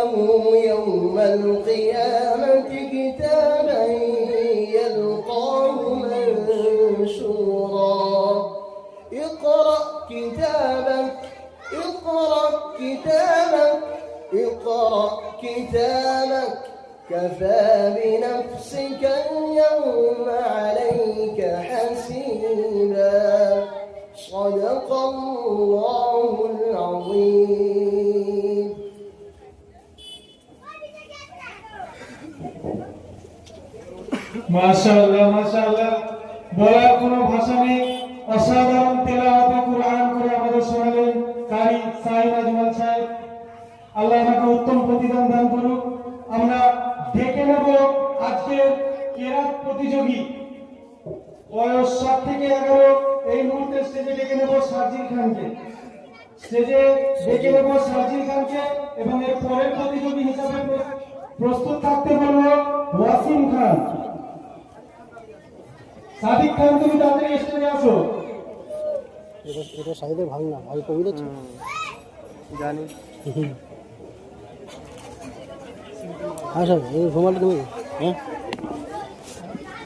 له يوم القيامة كتابا يلقاه منشورا اقرأ كتابك اقرأ كتابك اقرأ كتابك كفى بنفسك اليوم عليك حسيبا صدق الله العظيم মাশাআল্লাহ মাশাআল্লাহ বলার কোনো ভাষা নেই অসাধারণ তেলাওয়াতে কুরআন করে আমাদের শোনালেন কারি সাইদ আজমাল সাহেব আল্লাহ আমাকে উত্তম প্রতিদান দান করুক আমরা ডেকে নেব আজকের কেরাত প্রতিযোগী বয়স 7 থেকে 11 এই মুহূর্তে স্টেজে ডেকে নেব সাজিদ খানকে স্টেজে ডেকে নেব সাজিদ খানকে এবং এর পরের প্রতিযোগী হিসেবে প্রস্তুত থাকতে বলবো ওয়াসিম খান সাদিক খান তুমি তাড়াতাড়ি স্টেজে আসো এটা সাইডে ভাঙ না ভাই কবি দেখছি জানি আচ্ছা এই ঘুমালে তুমি হ্যাঁ